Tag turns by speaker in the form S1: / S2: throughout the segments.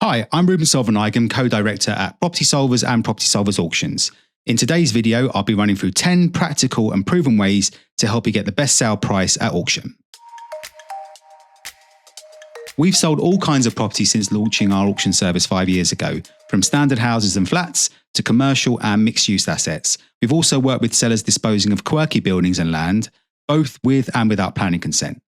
S1: Hi, I'm Ruban Selvanayagam, co-director at Property Solvers and Property Solvers Auctions. In today's video, I'll be running through 10 practical and proven ways to help you get the best sale price at auction. We've sold all kinds of properties since launching our auction service 5 years ago, from standard houses and flats to commercial and mixed-use assets. We've also worked with sellers disposing of quirky buildings and land, both with and without planning consent.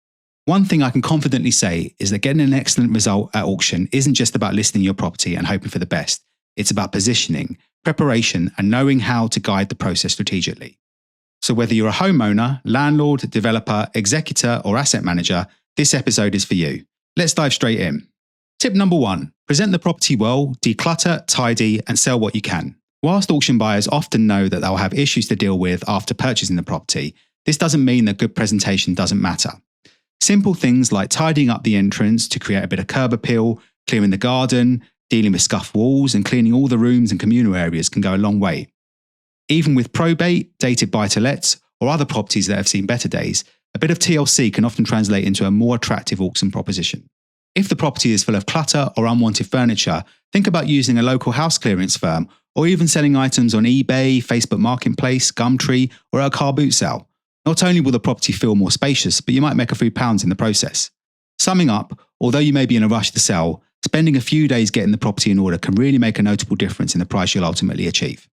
S1: One thing I can confidently say is that getting an excellent result at auction isn't just about listing your property and hoping for the best. It's about positioning, preparation, and knowing how to guide the process strategically. So whether you're a homeowner, landlord, developer, executor, or asset manager, this episode is for you. Let's dive straight in. Tip number 1, present the property well, declutter, tidy, and sell what you can. Whilst auction buyers often know that they'll have issues to deal with after purchasing the property, this doesn't mean that good presentation doesn't matter. Simple things like tidying up the entrance to create a bit of curb appeal, clearing the garden, dealing with scuffed walls, and cleaning all the rooms and communal areas can go a long way. Even with probate, dated buy-to-lets, or other properties that have seen better days, a bit of TLC can often translate into a more attractive auction proposition. If the property is full of clutter or unwanted furniture, think about using a local house clearance firm, or even selling items on eBay, Facebook Marketplace, Gumtree, or at a car boot sale. Not only will the property feel more spacious, but you might make a few pounds in the process. Summing up, although you may be in a rush to sell, spending a few days getting the property in order can really make a notable difference in the price you'll ultimately achieve.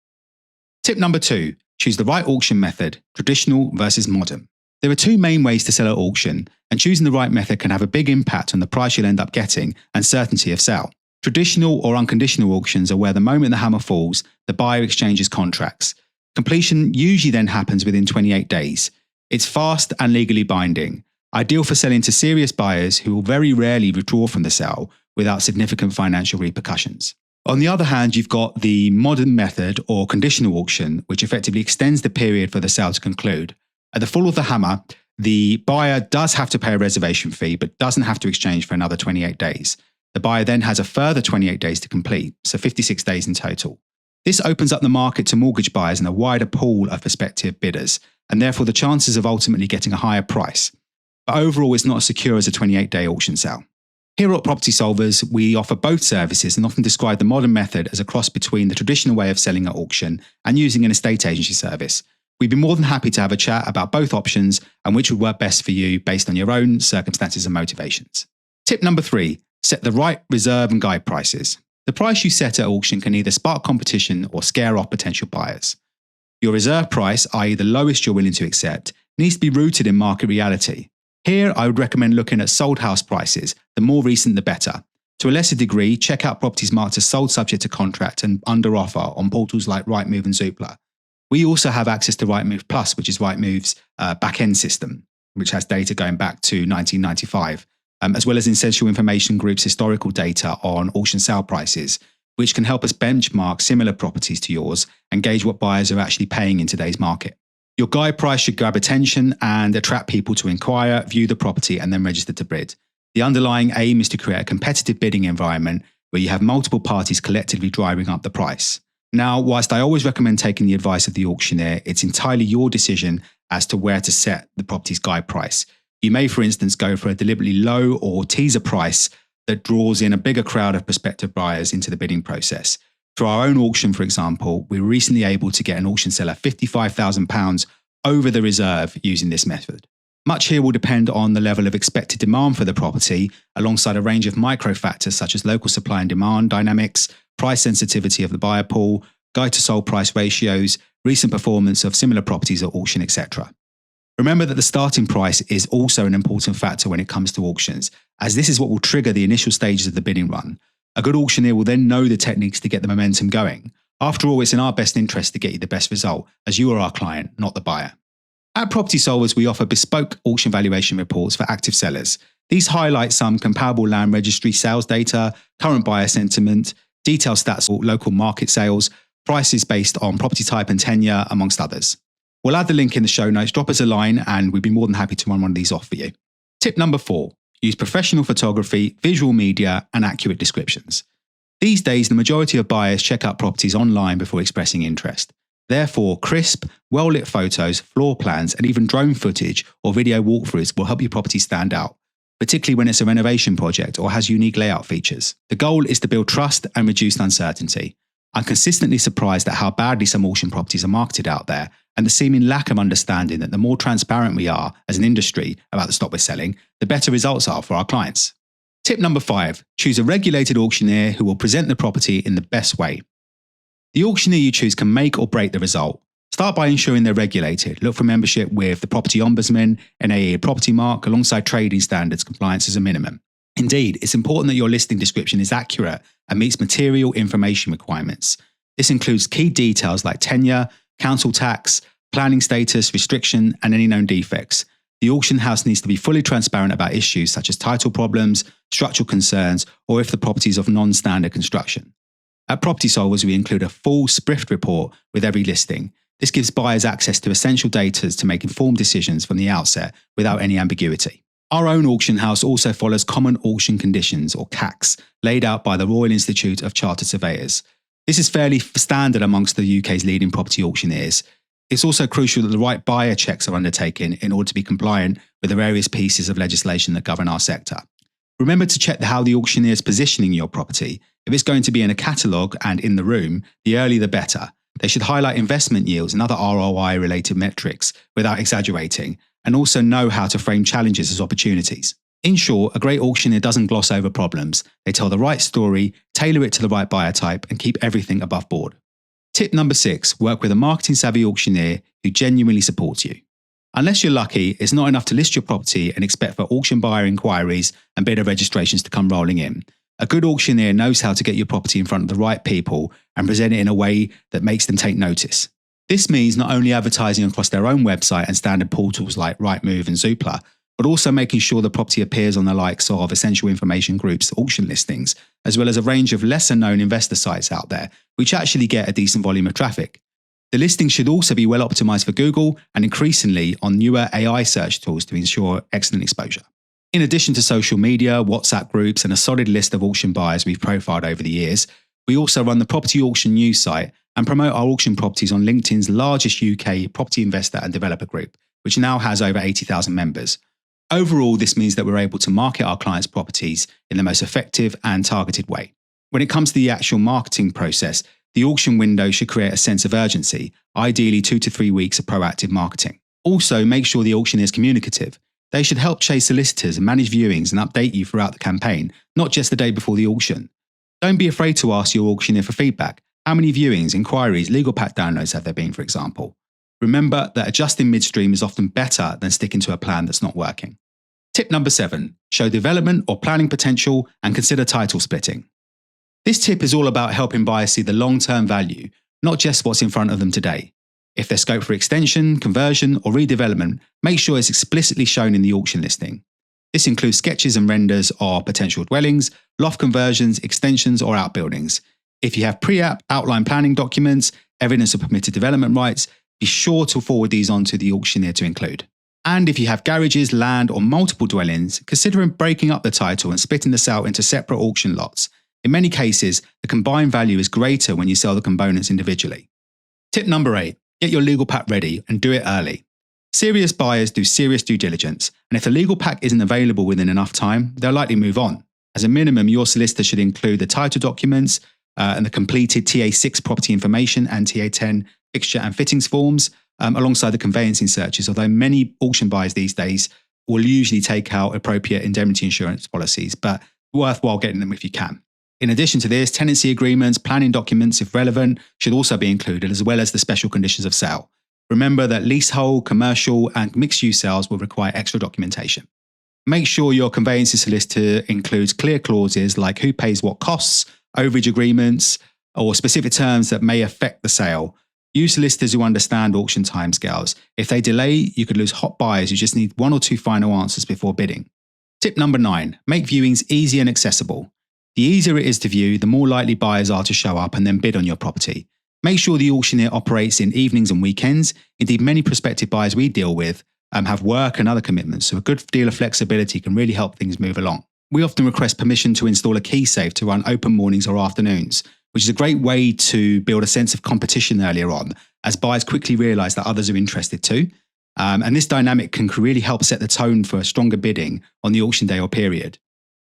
S1: Tip number 2, choose the right auction method, traditional versus modern. There are 2 main ways to sell at auction, and choosing the right method can have a big impact on the price you'll end up getting and certainty of sale. Traditional or unconditional auctions are where the moment the hammer falls, the buyer exchanges contracts. Completion usually then happens within 28 days. It's fast and legally binding, ideal for selling to serious buyers who will very rarely withdraw from the sale without significant financial repercussions. On the other hand, you've got the modern method or conditional auction, which effectively extends the period for the sale to conclude. At the fall of the hammer, the buyer does have to pay a reservation fee, but doesn't have to exchange for another 28 days. The buyer then has a further 28 days to complete, so 56 days in total. This opens up the market to mortgage buyers and a wider pool of prospective bidders, and therefore the chances of ultimately getting a higher price. But overall, it's not as secure as a 28-day auction sale. Here at Property Solvers, we offer both services and often describe the modern method as a cross between the traditional way of selling at auction and using an estate agency service. We'd be more than happy to have a chat about both options and which would work best for you based on your own circumstances and motivations. Tip number 3, set the right reserve and guide prices. The price you set at auction can either spark competition or scare off potential buyers. Your reserve price, i.e. the lowest you're willing to accept, needs to be rooted in market reality. Here, I would recommend looking at sold house prices, the more recent the better. To a lesser degree, check out properties marked as sold subject to contract and under offer on portals like Rightmove and Zoopla. We also have access to Rightmove Plus, which is Rightmove's back-end system, which has data going back to 1995. As well as Essential Information Group's historical data on auction sale prices, which can help us benchmark similar properties to yours and gauge what buyers are actually paying in today's market. Your guide price should grab attention and attract people to inquire, view the property, and then register to bid. The underlying aim is to create a competitive bidding environment where you have multiple parties collectively driving up the price. Now, whilst I always recommend taking the advice of the auctioneer, it's entirely your decision as to where to set the property's guide price. You may, for instance, go for a deliberately low or teaser price that draws in a bigger crowd of prospective buyers into the bidding process. For our own auction, for example, we were recently able to get an auction seller £55,000 over the reserve using this method. Much here will depend on the level of expected demand for the property, alongside a range of micro factors such as local supply and demand dynamics, price sensitivity of the buyer pool, guide to sold price ratios, recent performance of similar properties at auction, etc. Remember that the starting price is also an important factor when it comes to auctions, as this is what will trigger the initial stages of the bidding run. A good auctioneer will then know the techniques to get the momentum going. After all, it's in our best interest to get you the best result, as you are our client, not the buyer. At Property Solvers, we offer bespoke auction valuation reports for active sellers. These highlight some comparable land registry sales data, current buyer sentiment, detailed stats for local market sales, prices based on property type and tenure, amongst others. We'll add the link in the show notes, drop us a line, and we'd be more than happy to run one of these off for you. Tip number 4, use professional photography, visual media, and accurate descriptions. These days, the majority of buyers check out properties online before expressing interest. Therefore, crisp, well-lit photos, floor plans, and even drone footage or video walkthroughs will help your property stand out. particularly when it's a renovation project or has unique layout features. The goal is to build trust and reduce uncertainty. I'm consistently surprised at how badly some auction properties are marketed out there, and the seeming lack of understanding that the more transparent we are as an industry about the stock we're selling, the better results are for our clients. Tip number 5, choose a regulated auctioneer who will present the property in the best way. The auctioneer you choose can make or break the result. Start by ensuring they're regulated. Look for membership with the Property Ombudsman, NAE Property Mark, alongside trading standards compliance as a minimum. Indeed, it's important that your listing description is accurate and meets material information requirements. This includes key details like tenure, council tax, planning status, restriction, and any known defects. The auction house needs to be fully transparent about issues such as title problems, structural concerns, or if the property is of non-standard construction. At Property Solvers, we include a full SPRIFT report with every listing. This gives buyers access to essential data to make informed decisions from the outset without any ambiguity. Our own auction house also follows Common Auction Conditions, or CACs, laid out by the Royal Institute of Chartered Surveyors. This is fairly standard amongst the UK's leading property auctioneers. It's also crucial that the right buyer checks are undertaken in order to be compliant with the various pieces of legislation that govern our sector. Remember to check how the auctioneer is positioning your property. If it's going to be in a catalogue and in the room, the earlier the better. They should highlight investment yields and other ROI-related metrics without exaggerating, and also know how to frame challenges as opportunities. In short, a great auctioneer doesn't gloss over problems. They tell the right story, tailor it to the right buyer type, and keep everything above board. Tip number 6, work with a marketing-savvy auctioneer who genuinely supports you. Unless you're lucky, it's not enough to list your property and expect for auction buyer inquiries and bidder registrations to come rolling in. A good auctioneer knows how to get your property in front of the right people and present it in a way that makes them take notice. This means not only advertising across their own website and standard portals like Rightmove and Zoopla, but also making sure the property appears on the likes of Essential Information Group's auction listings, as well as a range of lesser-known investor sites out there, which actually get a decent volume of traffic. The listing should also be well optimized for Google and increasingly on newer AI search tools to ensure excellent exposure. In addition to social media, WhatsApp groups, and a solid list of auction buyers we've profiled over the years, we also run the Property Auction News site and promote our auction properties on LinkedIn's largest UK property investor and developer group, which now has over 80,000 members. Overall, this means that we're able to market our clients' properties in the most effective and targeted way. When it comes to the actual marketing process, the auction window should create a sense of urgency, ideally 2 to 3 weeks of proactive marketing. Also, make sure the auctioneer is communicative. They should help chase solicitors and manage viewings and update you throughout the campaign, not just the day before the auction. Don't be afraid to ask your auctioneer for feedback. How many viewings, inquiries, legal pack downloads have there been, for example? Remember that adjusting midstream is often better than sticking to a plan that's not working. Tip number 7, show development or planning potential and consider title splitting. This tip is all about helping buyers see the long-term value, not just what's in front of them today. If there's scope for extension, conversion, or redevelopment, make sure it's explicitly shown in the auction listing. This includes sketches and renders of potential dwellings, loft conversions, extensions, or outbuildings. If you have pre-app outline planning documents, evidence of permitted development rights, be sure to forward these on to the auctioneer to include. And if you have garages, land, or multiple dwellings, consider breaking up the title and splitting this out into separate auction lots. In many cases, the combined value is greater when you sell the components individually. Tip number 8, get your legal pack ready and do it early. Serious buyers do serious due diligence, and if the legal pack isn't available within enough time, they'll likely move on. As a minimum, your solicitor should include the title documents and the completed TA6 property information and TA10 fixture and fittings forms, alongside the conveyancing searches, although many auction buyers these days will usually take out appropriate indemnity insurance policies, but worthwhile getting them if you can. In addition to this, tenancy agreements, planning documents, if relevant, should also be included, as well as the special conditions of sale. Remember that leasehold, commercial, and mixed-use sales will require extra documentation. Make sure your conveyancing solicitor includes clear clauses like who pays what costs, overage agreements, or specific terms that may affect the sale. Use solicitors who understand auction timescales. If they delay, you could lose hot buyers who just need 1 or 2 final answers before bidding. Tip number 9, make viewings easy and accessible. The easier it is to view, the more likely buyers are to show up and then bid on your property. Make sure the auctioneer operates in evenings and weekends. Indeed, many prospective buyers we deal with have work and other commitments, so a good deal of flexibility can really help things move along. We often request permission to install a key safe to run open mornings or afternoons, which is a great way to build a sense of competition earlier on, as buyers quickly realise that others are interested too. And this dynamic can really help set the tone for a stronger bidding on the auction day or period.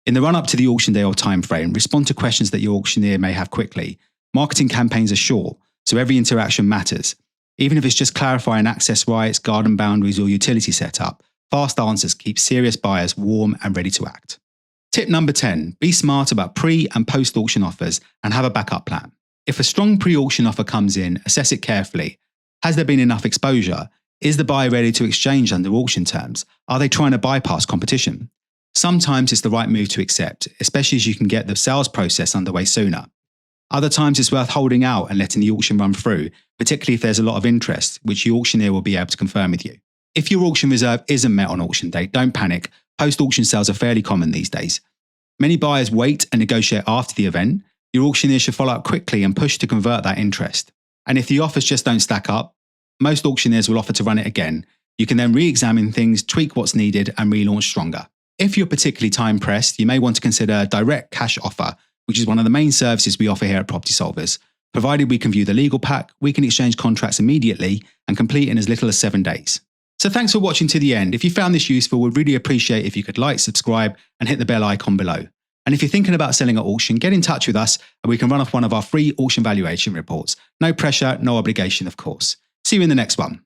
S1: In the run-up to the auction day or time frame, respond to questions that your auctioneer may have quickly. Marketing campaigns are short, so every interaction matters. Even if it's just clarifying access rights, garden boundaries, or utility setup, fast answers keep serious buyers warm and ready to act. Tip number 10, be smart about pre- and post-auction offers and have a backup plan. If a strong pre-auction offer comes in, assess it carefully. Has there been enough exposure? Is the buyer ready to exchange under auction terms? Are they trying to bypass competition? Sometimes it's the right move to accept, especially as you can get the sales process underway sooner. Other times it's worth holding out and letting the auction run through, particularly if there's a lot of interest, which the auctioneer will be able to confirm with you. If your auction reserve isn't met on auction day, don't panic. Post-auction sales are fairly common these days. Many buyers wait and negotiate after the event. Your auctioneer should follow up quickly and push to convert that interest. And if the offers just don't stack up, most auctioneers will offer to run it again. You can then re-examine things, tweak what's needed, and relaunch stronger. If you're particularly time-pressed, you may want to consider a direct cash offer, which is one of the main services we offer here at Property Solvers. Provided we can view the legal pack, we can exchange contracts immediately and complete in as little as 7 days. So thanks for watching to the end. If you found this useful, we'd really appreciate if you could like, subscribe, and hit the bell icon below. And if you're thinking about selling at auction, get in touch with us and we can run off one of our free auction valuation reports. No pressure, no obligation, of course. See you in the next one.